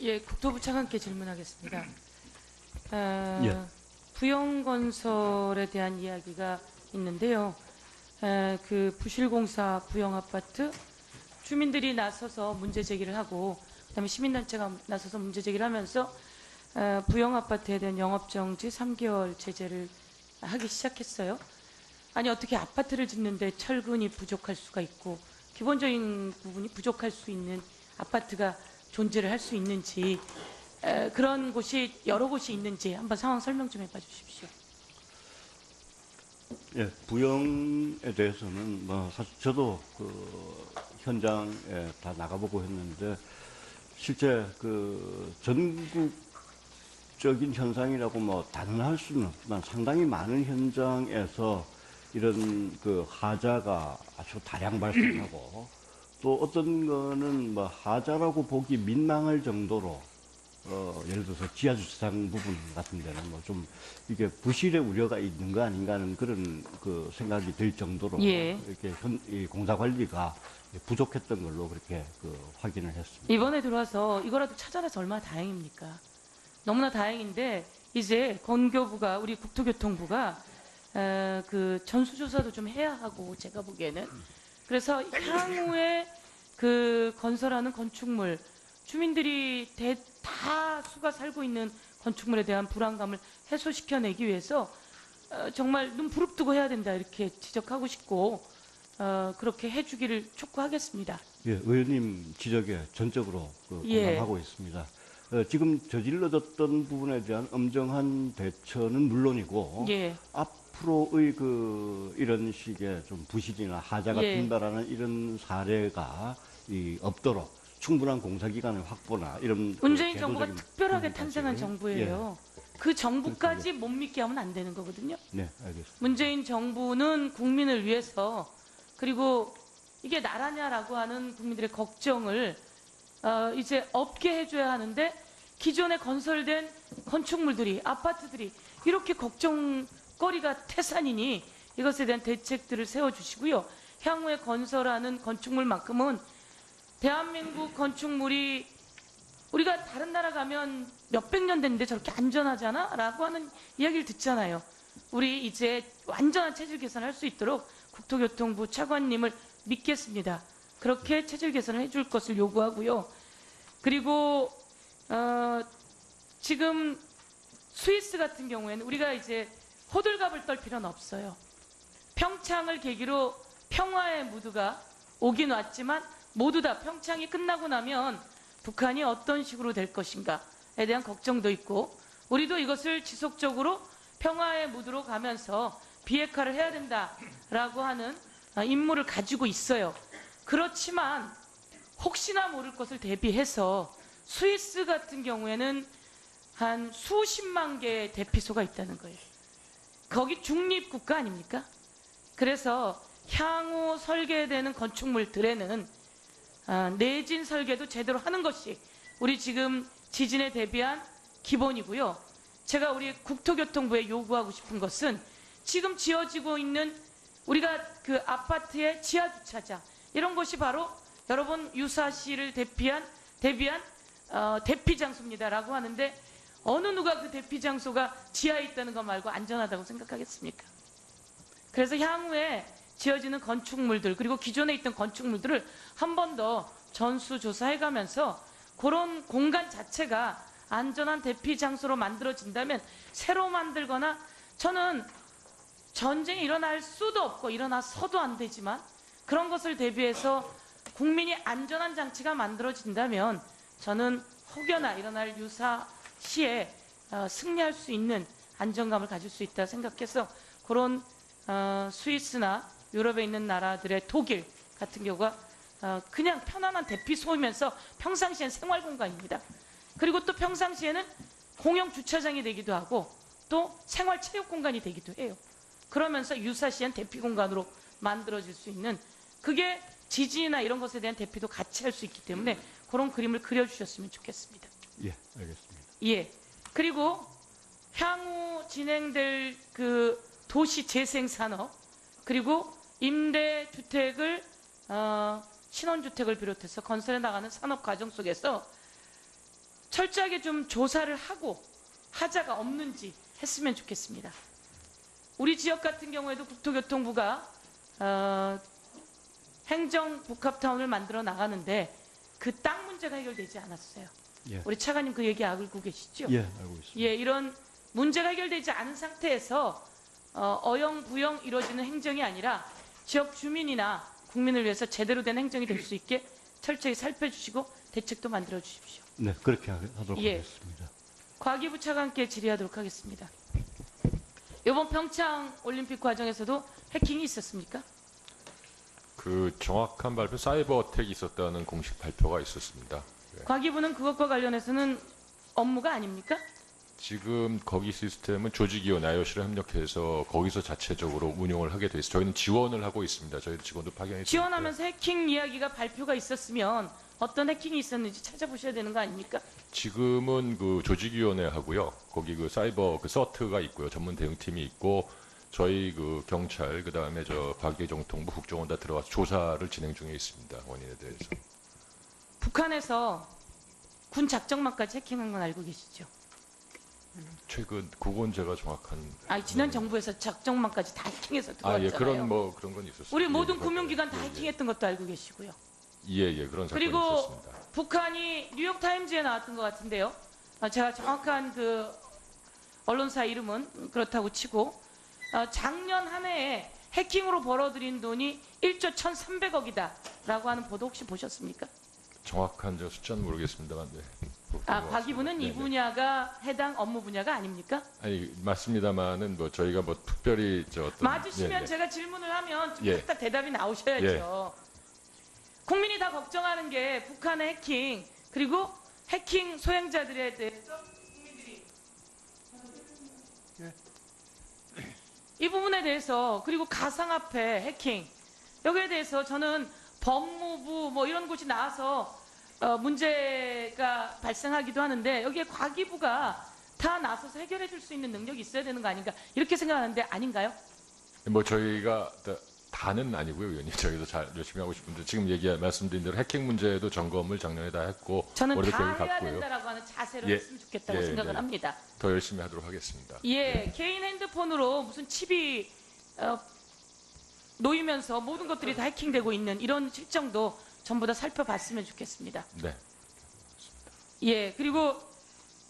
예, 국토부 차관께 질문하겠습니다. 예. 부영건설에 대한 이야기가 있는데요. 그 부실공사 부영아파트 주민들이 나서서 문제 제기를 하고 그다음에 시민단체가 나서서 문제 제기를 하면서 부영아파트에 대한 영업정지 3개월 제재를 하기 시작했어요. 아니 어떻게 아파트를 짓는데 철근이 부족할 수가 있고 기본적인 부분이 부족할 수 있는 아파트가 존재를 할 수 있는지 그런 곳이 여러 곳이 있는지 한번 상황 설명 좀 해봐 주십시오. 예, 부영에 대해서는 뭐 사실 저도 그 현장에 다 나가보고 했는데 실제 그 전국적인 현상이라고 뭐 단언할 수는 없지만 상당히 많은 현장에서 이런 그 하자가 아주 다량 발생하고 또 어떤 거는 뭐 하자라고 보기 민망할 정도로 예를 들어서 지하주차장 부분 같은 데는 뭐 좀 이게 부실의 우려가 있는 거 아닌가 하는 그런 그 생각이 들 정도로 예. 이렇게 이 공사 관리가 부족했던 걸로 그렇게 그 확인을 했습니다. 이번에 들어와서 이거라도 찾아내서 얼마나 다행입니까? 너무나 다행인데 이제 건교부가 우리 국토교통부가 그 전수조사도 좀 해야 하고 제가 보기에는 그래서 향후에 그 건설하는 건축물 주민들이 다수가 살고 있는 건축물에 대한 불안감을 해소시켜내기 위해서 정말 눈 부릅뜨고 해야 된다 이렇게 지적하고 싶고 그렇게 해주기를 촉구하겠습니다. 예, 의원님 지적에 전적으로 예. 공감하고 있습니다. 지금 저질러졌던 부분에 대한 엄정한 대처는 물론이고 예. 앞으로의 그 이런 식의 좀 부실이나 하자가 예. 빈발하는 이런 사례가 없도록 충분한 공사 기간의 확보나 이런 문재인 그 정부가 제도적인 특별하게 부분까지. 탄생한 정부예요. 그 정부까지 못 믿게 하면 안 되는 거거든요. 네, 알겠습니다. 문재인 정부는 국민을 위해서 그리고 이게 나라냐라고 하는 국민들의 걱정을 이제 없게 해줘야 하는데 기존에 건설된 건축물들이 아파트들이 이렇게 걱정거리가 태산이니 이것에 대한 대책들을 세워주시고요. 향후에 건설하는 건축물만큼은 대한민국 건축물이 우리가 다른 나라 가면 몇백 년 됐는데 저렇게 안전하잖아? 라고 하는 이야기를 듣잖아요. 우리 이제 완전한 체질 개선을 할 수 있도록 국토교통부 차관님을 믿겠습니다. 그렇게 체질 개선을 해줄 것을 요구하고요. 그리고 지금 스위스 같은 경우에는 우리가 이제 호들갑을 떨 필요는 없어요. 평창을 계기로 평화의 무드가 오긴 왔지만 모두 다 평창이 끝나고 나면 북한이 어떤 식으로 될 것인가에 대한 걱정도 있고 우리도 이것을 지속적으로 평화의 무드로 가면서 비핵화를 해야 된다라고 하는 임무를 가지고 있어요. 그렇지만 혹시나 모를 것을 대비해서 스위스 같은 경우에는 한 수십만 개의 대피소가 있다는 거예요. 거기 중립국가 아닙니까? 그래서 향후 설계되는 건축물들에는 내진 설계도 제대로 하는 것이 우리 지금 지진에 대비한 기본이고요. 제가 우리 국토교통부에 요구하고 싶은 것은 지금 지어지고 있는 우리가 그 아파트의 지하주차장 이런 것이 바로 여러분 유사시를 대비한 대피 장소입니다라고 하는데 어느 누가 그 대피 장소가 지하에 있다는 것 말고 안전하다고 생각하겠습니까? 그래서 향후에 지어지는 건축물들 그리고 기존에 있던 건축물들을 한 번 더 전수조사해가면서 그런 공간 자체가 안전한 대피 장소로 만들어진다면 새로 만들거나 저는 전쟁이 일어날 수도 없고 일어나서도 안 되지만 그런 것을 대비해서 국민이 안전한 장치가 만들어진다면 저는 혹여나 일어날 유사시에 승리할 수 있는 안정감을 가질 수 있다 생각해서 그런 스위스나 유럽에 있는 나라들의 독일 같은 경우가 그냥 편안한 대피소이면서 평상시엔 생활공간입니다. 그리고 또 평상시에는 공영 주차장이 되기도 하고 또 생활체육공간이 되기도 해요. 그러면서 유사시엔 대피공간으로 만들어질 수 있는 그게 지진이나 이런 것에 대한 대피도 같이 할 수 있기 때문에 그런 그림을 그려주셨으면 좋겠습니다. 예, 알겠습니다. 예. 그리고 향후 진행될 그 도시 재생 산업 그리고 임대주택을 신혼주택을 비롯해서 건설해 나가는 산업 과정 속에서 철저하게 좀 조사를 하고 하자가 없는지 했으면 좋겠습니다. 우리 지역 같은 경우에도 국토교통부가 행정복합타운을 만들어 나가는데 그 땅 문제가 해결되지 않았어요. 예. 우리 차관님 그 얘기 알고 계시죠? 예, 알고 있습니다. 예, 이런 문제가 해결되지 않은 상태에서 어영부영 이루어지는 행정이 아니라 지역 주민이나 국민을 위해서 제대로 된 행정이 될 수 있게 철저히 살펴주시고 대책도 만들어 주십시오. 네, 그렇게 하도록 예. 하겠습니다. 과기부 차관께 질의하도록 하겠습니다. 이번 평창 올림픽 과정에서도 해킹이 있었습니까? 그 정확한 발표, 사이버 어택이 있었다는 공식 발표가 있었습니다. 네. 과기부는 그것과 관련해서는 업무가 아닙니까? 지금 거기 시스템은 조직위원 IOC랑 협력해서 거기서 자체적으로 운용을 하게 돼 있어요. 저희는 지원을 하고 있습니다. 저희 직원도 파견이 지원하면서 해킹 이야기가 발표가 있었으면 어떤 해킹이 있었는지 찾아보셔야 되는 거 아닙니까? 지금은 그 조직위원회 하고요. 거기 그 사이버 그 서트가 있고요. 전문 대응팀이 있고 저희 그 경찰 그다음에 저 과기정통부 국정원 다 들어가서 조사를 진행 중에 있습니다. 원인에 대해서. 북한에서 군 작정망까지 해킹한 건 알고 계시죠? 최근 그건 제가 정확한 지난 정부에서 작정망까지 다 해킹해서 들어왔잖아요. 예, 그런 뭐 그런 건 있었어요. 우리 모든 예, 금융기관 다 예, 해킹했던 것도 알고 계시고요. 예, 그런 사건이 그리고 있었습니다. 북한이 뉴욕타임즈에 나왔던 것 같은데요. 제가 정확한 그 언론사 이름은 그렇다고 치고 작년 한 해에 해킹으로 벌어들인 돈이 1조 1,300억이다라고 하는 보도 혹시 보셨습니까? 정확한 저 숫자는 모르겠습니다만. 네. 과기부는 이 분야가 해당 업무 분야가 아닙니까? 아니 맞습니다만은 뭐 저희가 뭐 특별히 저 어떤 맞으시면 제가 질문을 하면 좀 예. 딱딱 대답이 나오셔야죠. 국민이 다 걱정하는 게 북한의 해킹 그리고 해킹 소행자들에 대해서 국민들이 이 부분에 대해서 그리고 가상화폐 해킹 여기에 대해서 저는 법무부 뭐 이런 곳이 나와서 문제가 발생하기도 하는데 여기에 과기부가 다 나서서 해결해 줄 수 있는 능력이 있어야 되는 거 아닌가 이렇게 생각하는데 아닌가요? 뭐 저희가 다는 아니고요, 의원님. 저희도 잘 열심히 하고 싶은데 지금 말씀드린 대로 해킹 문제도 점검을 작년에 다 했고 저는 올해 다 계획 해야 갖고요. 된다라고 하는 자세로 예. 했으면 좋겠다고 예, 생각을 예. 합니다. 더 열심히 하도록 하겠습니다. 예, 개인 핸드폰으로 무슨 칩이 놓이면서 모든 것들이 다 해킹되고 있는 이런 실정도 전부 다 살펴봤으면 좋겠습니다. 네. 예, 그리고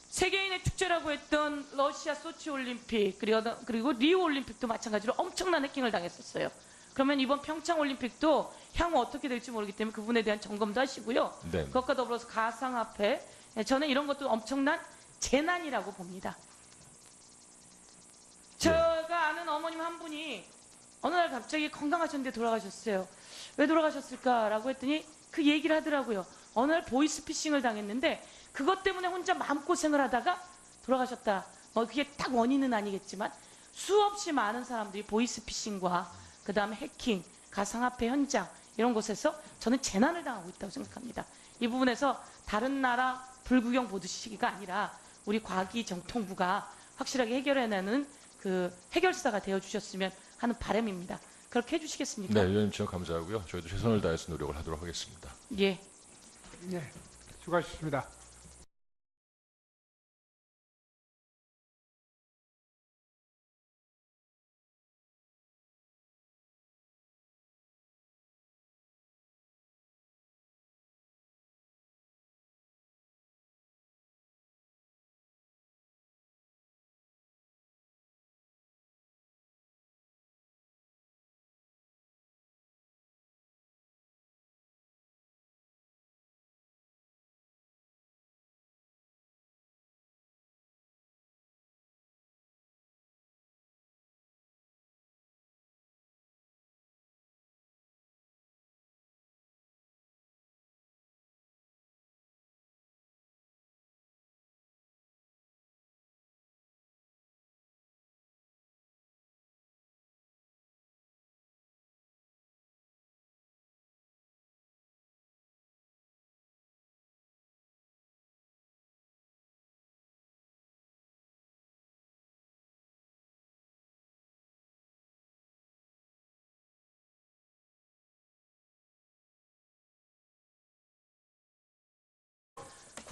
세계인의 축제라고 했던 러시아 소치 올림픽 그리고 리우 올림픽도 마찬가지로 엄청난 해킹을 당했었어요. 그러면 이번 평창 올림픽도 향후 어떻게 될지 모르기 때문에 그 부분에 대한 점검도 하시고요. 네. 그것과 더불어서 가상화폐, 저는 이런 것도 엄청난 재난이라고 봅니다. 제가 아는 어머님 한 분이 어느 날 갑자기 건강하셨는데 돌아가셨어요. 왜 돌아가셨을까라고 했더니 그 얘기를 하더라고요. 어느 날 보이스피싱을 당했는데 그것 때문에 혼자 마음고생을 하다가 돌아가셨다. 그게 딱 원인은 아니겠지만 수없이 많은 사람들이 보이스피싱과 그 다음에 해킹, 가상화폐 현장 이런 곳에서 저는 재난을 당하고 있다고 생각합니다. 이 부분에서 다른 나라 불구경 보듯이가 아니라 우리 과기정통부가 확실하게 해결해내는 그 해결사가 되어주셨으면 하는 바람입니다. 그렇게 해주시겠습니까? 네, 의원님 지원 감사하고요. 저희도 최선을 다해서 노력을 하도록 하겠습니다. 예. 네, 수고하셨습니다.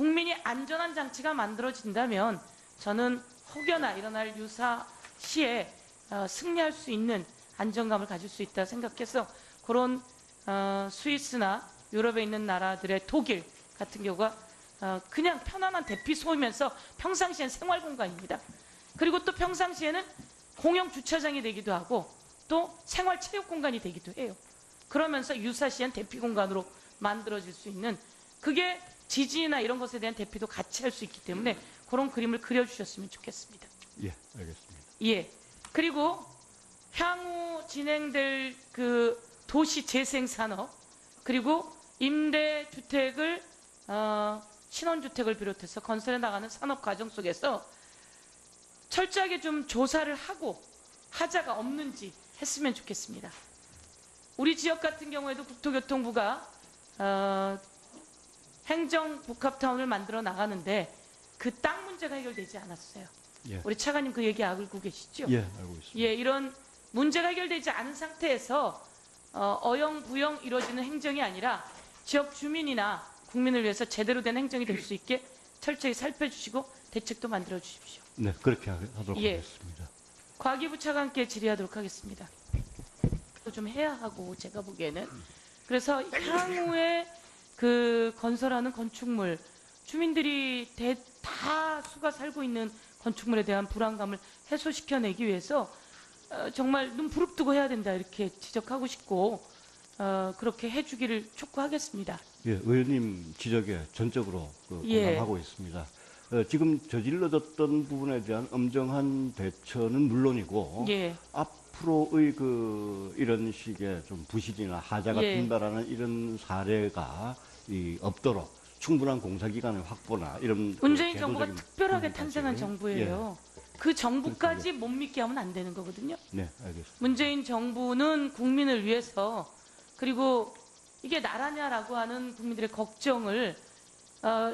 국민이 안전한 장치가 만들어진다면 저는 혹여나 일어날 유사 시에 승리할 수 있는 안정감을 가질 수 있다 생각해서 그런 스위스나 유럽에 있는 나라들의 독일 같은 경우가 그냥 편안한 대피소이면서 평상시엔 생활 공간입니다. 그리고 또 평상시에는 공영 주차장이 되기도 하고 또 생활 체육 공간이 되기도 해요. 그러면서 유사시엔 대피 공간으로 만들어질 수 있는, 그게 지진이나 이런 것에 대한 대피도 같이 할 수 있기 때문에 그런 그림을 그려주셨으면 좋겠습니다. 예, 알겠습니다. 예. 그리고 향후 진행될 그 도시 재생 산업, 그리고 임대주택을 신혼주택을 비롯해서 건설해 나가는 산업 과정 속에서 철저하게 좀 조사를 하고 하자가 없는지 했으면 좋겠습니다. 우리 지역 같은 경우에도 국토교통부가 행정복합타운을 만들어 나가는데 그 땅 문제가 해결되지 않았어요. 예. 우리 차관님 그 얘기 알고 계시죠? 예, 알고 있습니다. 예, 이런 문제가 해결되지 않은 상태에서 어영부영 이루어지는 행정이 아니라 지역 주민이나 국민을 위해서 제대로 된 행정이 될 수 있게 철저히 살펴주시고 대책도 만들어 주십시오. 네, 그렇게 하도록 예. 하겠습니다. 과기부 차관께 질의하도록 하겠습니다. 좀 해야 하고 제가 보기에는, 그래서 향후에 그 건설하는 건축물, 주민들이 다수가 살고 있는 건축물에 대한 불안감을 해소시켜내기 위해서 정말 눈 부릅뜨고 해야 된다 이렇게 지적하고 싶고 그렇게 해주기를 촉구하겠습니다. 예, 의원님 지적에 전적으로 예. 공감하고 있습니다. 지금 저질러졌던 부분에 대한 엄정한 대처는 물론이고 예. 앞으로의 이런 식의 좀 부실이나 하자가 예. 빈발하는 이런 사례가 없도록 충분한 공사기관의 확보나 이런 문재인 그 정부가 제도적인 특별하게 부분까지. 탄생한 정부예요. 그 정부까지 못 믿게 하면 안 되는 거거든요. 네, 알겠습니다. 문재인 정부는 국민을 위해서, 그리고 이게 나라냐라고 하는 국민들의 걱정을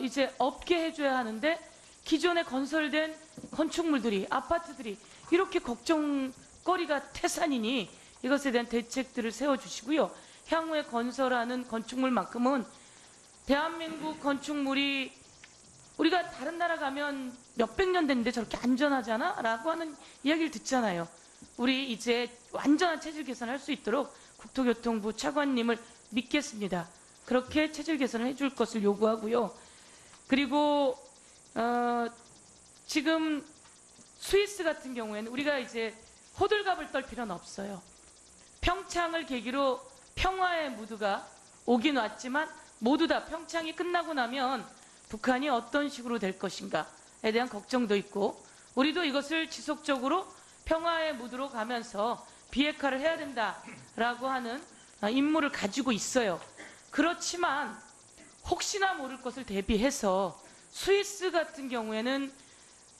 이제 없게 해줘야 하는데, 기존에 건설된 건축물들이, 아파트들이 이렇게 걱정거리가 태산이니 이것에 대한 대책들을 세워주시고요. 향후에 건설하는 건축물만큼은 대한민국 건축물이, 우리가 다른 나라 가면 몇백 년 됐는데 저렇게 안전하잖아? 라고 하는 이야기를 듣잖아요. 우리 이제 완전한 체질 개선을 할 수 있도록 국토교통부 차관님을 믿겠습니다. 그렇게 체질 개선을 해줄 것을 요구하고요. 그리고 지금 스위스 같은 경우에는 우리가 이제 호들갑을 떨 필요는 없어요. 평창을 계기로 평화의 무드가 오긴 왔지만 모두 다 평창이 끝나고 나면 북한이 어떤 식으로 될 것인가에 대한 걱정도 있고, 우리도 이것을 지속적으로 평화의 무드로 가면서 비핵화를 해야 된다라고 하는 임무를 가지고 있어요. 그렇지만 혹시나 모를 것을 대비해서 스위스 같은 경우에는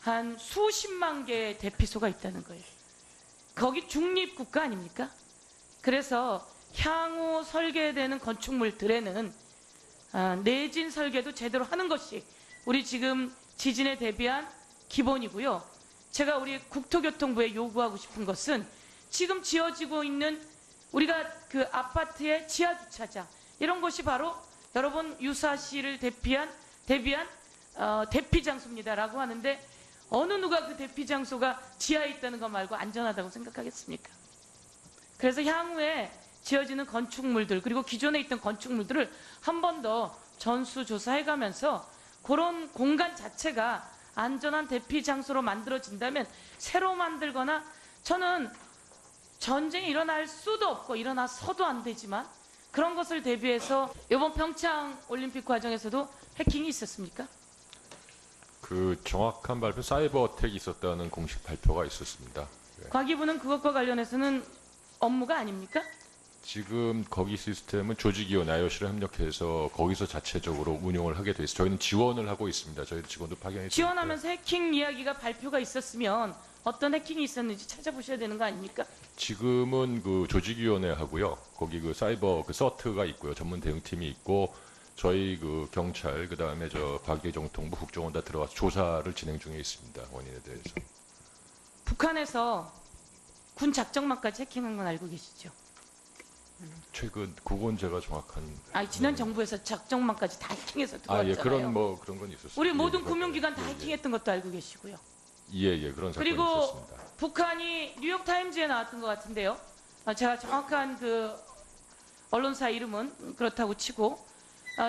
한 수십만 개의 대피소가 있다는 거예요. 거기 중립국가 아닙니까? 그래서 향후 설계되는 건축물들에는 내진 설계도 제대로 하는 것이 우리 지금 지진에 대비한 기본이고요. 제가 우리 국토교통부에 요구하고 싶은 것은 지금 지어지고 있는 우리가 그 아파트의 지하 주차장, 이런 것이 바로 여러분 유사시를 대비한 대피 장소입니다라고 하는데, 어느 누가 그 대피 장소가 지하에 있다는 것 말고 안전하다고 생각하겠습니까? 그래서 향후에 지어지는 건축물들, 그리고 기존에 있던 건축물들을 한 번 더 전수조사해가면서 그런 공간 자체가 안전한 대피 장소로 만들어진다면 새로 만들거나, 저는 전쟁이 일어날 수도 없고 일어나서도 안 되지만 그런 것을 대비해서 이번 평창 올림픽 과정에서도 해킹이 있었습니까? 그 정확한 발표, 사이버 어택이 있었다는 공식 발표가 있었습니다. 네. 과기부는 그것과 관련해서는 업무가 아닙니까? 지금 거기 시스템은 조직위원 IOC를 협력해서 거기서 자체적으로 운용을 하게 돼 있어요. 저희는 지원을 하고 있습니다. 저희도 직원도 파견이 지원하면서 해킹 이야기가 발표가 있었으면 어떤 해킹이 있었는지 찾아보셔야 되는 거 아닙니까? 지금은 그 조직위원회하고요. 거기 그 사이버 그 서트가 있고요. 전문 대응팀이 있고, 저희 그 경찰, 그 다음에 저 과기정통부, 국정원 다 들어가서 조사를 진행 중에 있습니다. 원인에 대해서. 북한에서 군 작정망까지 해킹한 건 알고 계시죠? 최근 그건 제가 정확한 지난 정부에서 작정만까지 다 해킹해서 들어왔잖아요. 예, 그런 건 있었어요. 우리 모든 예, 금융기관 다 예, 해킹했던 것도 알고 계시고요. 예, 그런 사건이 그리고 있었습니다. 북한이 뉴욕타임즈에 나왔던 것 같은데요. 제가 정확한 그 언론사 이름은 그렇다고 치고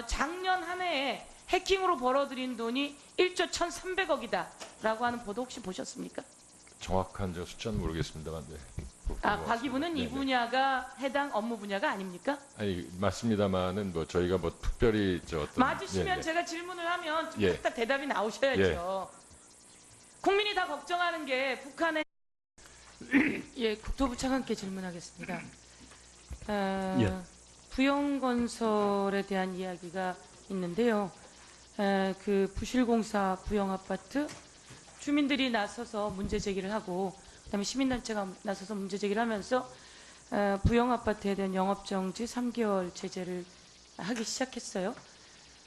작년 한 해에 해킹으로 벌어들인 돈이 1조 1,300억이다라고 하는 보도 혹시 보셨습니까? 정확한 저 숫자는 모르겠습니다만. 네. 박 이부는 이 네네. 분야가 해당 업무 분야가 아닙니까? 아니 맞습니다만은 뭐 저희가 뭐 특별히 저 어떤 맞으시면 네네. 제가 질문을 하면 좀 예. 딱딱 대답이 나오셔야죠. 국민이 다 걱정하는 게 북한의 예, 국토부 차관께 질문하겠습니다. 예. 부영건설에 대한 이야기가 있는데요. 그 부실공사 부영아파트 주민들이 나서서 문제 제기를 하고 그다음에 시민단체가 나서서 문제 제기를 하면서 부영아파트에 대한 영업정지 3개월 제재를 하기 시작했어요.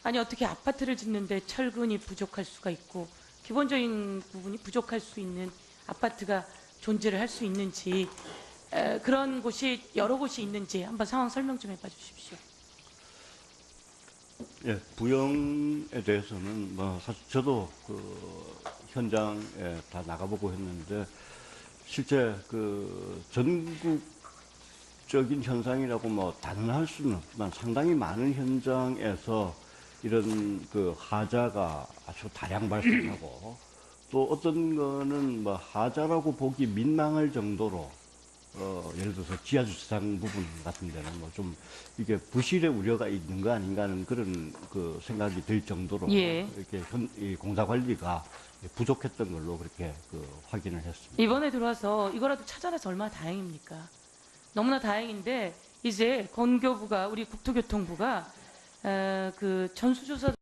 아니 어떻게 아파트를 짓는데 철근이 부족할 수가 있고 기본적인 부분이 부족할 수 있는 아파트가 존재를 할 수 있는지 그런 곳이 여러 곳이 있는지 한번 상황 설명 좀 해봐 주십시오. 예, 부영에 대해서는 뭐 사실 저도 그 현장에 다 나가보고 했는데 실제 그 전국적인 현상이라고 뭐 단언할 수는 없지만 상당히 많은 현장에서 이런 그 하자가 아주 다량 발생하고 또 어떤 거는 뭐 하자라고 보기 민망할 정도로 예를 들어서 지하주차장 부분 같은 데는 뭐 좀 이게 부실의 우려가 있는 거 아닌가 하는 그런 그 생각이 들 정도로 예. 이렇게 이 공사 관리가 부족했던 걸로 그렇게 그 확인을 했습니다. 이번에 들어와서 이거라도 찾아내서 얼마나 다행입니까? 너무나 다행인데 이제 건교부가 우리 국토교통부가 그 전수조사